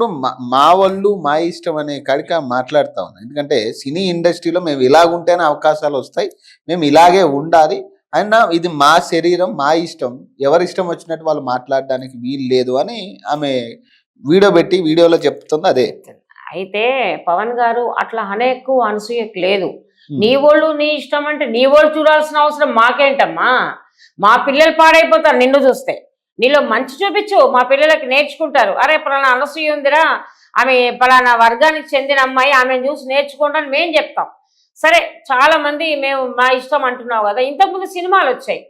ఇప్పుడు మా వాళ్ళు మా ఇష్టం అనే కాడికి మాట్లాడుతా ఉన్నాం. ఎందుకంటే సినీ ఇండస్ట్రీలో మేము ఇలాగుంటేనే అవకాశాలు వస్తాయి, మేము ఇలాగే ఉండాలి అయినా ఇది మా శరీరం మా ఇష్టం, ఎవరి ఇష్టం వచ్చినట్టు వాళ్ళు మాట్లాడడానికి వీలు లేదు అని ఆమె వీడియో పెట్టి వీడియోలో చెప్తుంది అదే. అయితే పవన్ గారు అట్లా అనేకు అనసూయకు లేదు. నీ వాళ్ళు నీ ఇష్టం అంటే నీ వాళ్ళు చూడాల్సిన అవసరం మాకేంటమ్మా? మా పిల్లలు పాడైపోతారు నిన్ను చూస్తే. నీలో మంచి చూపించు, మా పిల్లలకి నేర్చుకుంటారు. అరే పలానా అనసూయ ఉందిరా, ఆమె పలానా వర్గానికి చెందిన అమ్మాయి, ఆమెను చూసి నేర్చుకోండి అని మేము చెప్తాం. సరే చాలా మంది మేము మా ఇష్టం అంటున్నావు కదా, ఇంతకుముందు సినిమాలు వచ్చాయి,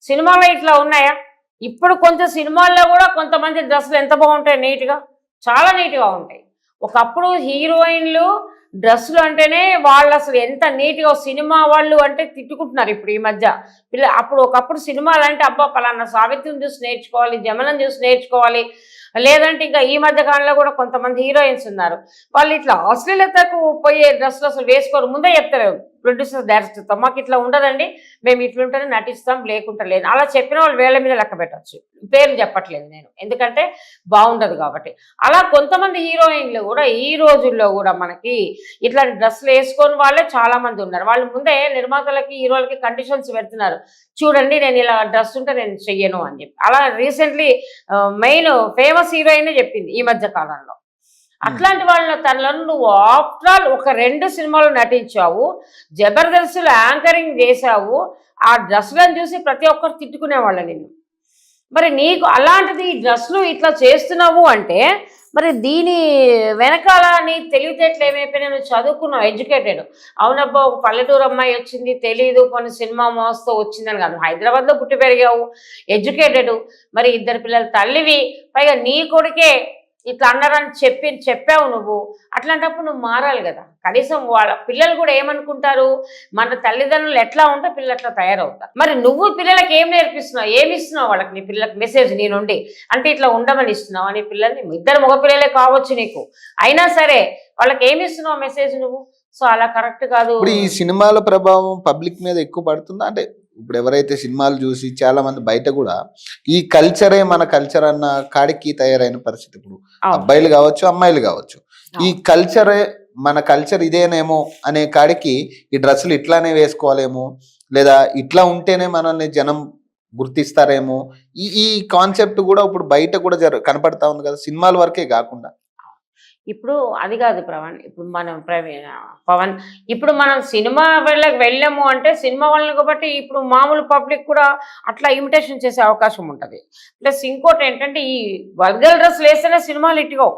సినిమాలో ఇట్లా ఉన్నాయా? ఇప్పుడు కొంచెం సినిమాల్లో కూడా కొంతమంది డ్రెస్సులు ఎంత బాగుంటాయి, నీట్గా, చాలా నీట్గా ఉంటాయి. ఒకప్పుడు హీరోయిన్లు డ్రెస్సులు అంటేనే వాళ్ళు అసలు ఎంత నీట్గా, సినిమా వాళ్ళు అంటే తిట్టుకుంటున్నారు ఇప్పుడు ఈ మధ్య అప్పుడు ఒకప్పుడు సినిమాలు అంటే అబ్బా పలానా సావిత్రిని చూసి నేర్చుకోవాలి, జమనం చూసి నేర్చుకోవాలి. లేదంటే ఇంకా ఈ మధ్య కాలంలో కూడా కొంతమంది హీరోయిన్స్ ఉన్నారు, వాళ్ళు ఇట్లా అశ్లీలతకు పోయే డ్రెస్సులు అసలు వేసుకోరు. ముందే చెప్తారు ప్రొడ్యూసర్ డైరెక్టర్తో, మాకు ఇట్లా ఉండదండి, మేము ఇట్లుంటేనే నటిస్తాం, లేకుంటా లేదు. అలా చెప్పిన వాళ్ళు వేళ్ల మీద లెక్క పెట్టచ్చు, పేర్లు చెప్పట్లేదు నేను ఎందుకంటే బాగుండదు కాబట్టి. అలా కొంతమంది హీరోయిన్లు కూడా ఈ రోజుల్లో కూడా మనకి ఇట్లాంటి డ్రెస్సులు వేసుకొని వాళ్ళే చాలా మంది ఉన్నారు. వాళ్ళు ముందే నిర్మాతలకి హీరోలకి కండిషన్స్ పెడుతున్నారు, చూడండి నేను ఇలా డ్రెస్ ఉంటే నేను చెయ్యను అని చెప్పి. అలా రీసెంట్లీ మెయిన్ ఫేమస్ హీరోయిన్ చెప్పింది ఈ మధ్య కాలంలో. అట్లాంటి వాళ్ళ తనలను నువ్వు ఆఫ్టర్ ఆల్ ఒక 2 సినిమాలు నటించావు, జబర్దస్త్లో యాంకరింగ్ చేశావు, ఆ డ్రెస్సులను చూసి ప్రతి ఒక్కరు తిట్టుకునేవాళ్ళు నిన్ను. మరి నీకు అలాంటిది ఈ డ్రెస్సులు ఇట్లా చేస్తున్నావు అంటే మరి దీని వెనకాల నీ తెలివితేటలు ఏమైపోయినా, నువ్వు చదువుకున్నావు, ఎడ్యుకేటెడ్. అవునబ్బా ఒక పల్లెటూరు అమ్మాయి వచ్చింది, తెలీదు కొన్ని సినిమా మోస్తూ వచ్చిందని కాదు, హైదరాబాద్లో పుట్టి పెరిగావు, ఎడ్యుకేటెడ్, మరి 2 పిల్లల తల్లివి, పైగా నీ కొడుకే ఇట్లా అన్నారని చెప్పావు నువ్వు. అట్లాంటప్పుడు నువ్వు మారాలి కదా. కనీసం వాళ్ళ పిల్లలు కూడా ఏమనుకుంటారు, మన తల్లిదండ్రులు ఎట్లా ఉంటే పిల్లలు అట్లా తయారవుతారు. మరి నువ్వు పిల్లలకి ఏం నేర్పిస్తున్నావు, ఏమి ఇస్తున్నావు వాళ్ళకి, నీ పిల్లలకి మెసేజ్ నీ నుండి అంటే ఇట్లా ఉండమని ఇస్తున్నావు అని? పిల్లల్ని 2 మగపిల్లలే కావచ్చు నీకు, అయినా సరే వాళ్ళకి ఏమి ఇస్తున్నావు మెసేజ్ నువ్వు? సో అలా కరెక్ట్ కాదు. ఇప్పుడు ఈ సినిమాల ప్రభావం పబ్లిక్ మీద ఎక్కువ పడుతుందా? అంటే ఇప్పుడు ఎవరైతే సినిమాలు చూసి చాలా మంది బయట కూడా ఈ కల్చరే మన కల్చర్ అన్న కాడికి తయారైన పరిస్థితి. ఇప్పుడు అబ్బాయిలు కావచ్చు అమ్మాయిలు కావచ్చు, ఈ కల్చరే మన కల్చర్ ఇదేనేమో అనే కాడికి ఈ డ్రెస్సులు ఇట్లానే వేసుకోవాలేమో, లేదా ఇట్లా ఉంటేనే మనల్ని జనం గుర్తిస్తారేమో, ఈ కాన్సెప్ట్ కూడా ఇప్పుడు బయట కూడా కనపడతా ఉంది కదా, సినిమాల వరకే కాకుండా. ఇప్పుడు అది కాదు ప్రవణ్, ఇప్పుడు మనం పవన్ ఇప్పుడు మనం సినిమా వాళ్ళకి వెళ్ళాము అంటే సినిమా వాళ్ళని కాబట్టి ఇప్పుడు మామూలు పబ్లిక్ కూడా అట్లా ఇమిటేషన్ చేసే అవకాశం ఉంటుంది. ప్లస్ ఇంకోటి ఏంటంటే ఈ వర్గల్ డ్రెస్సులు వేస్తేనే సినిమాలు ఇట్టుకోవు.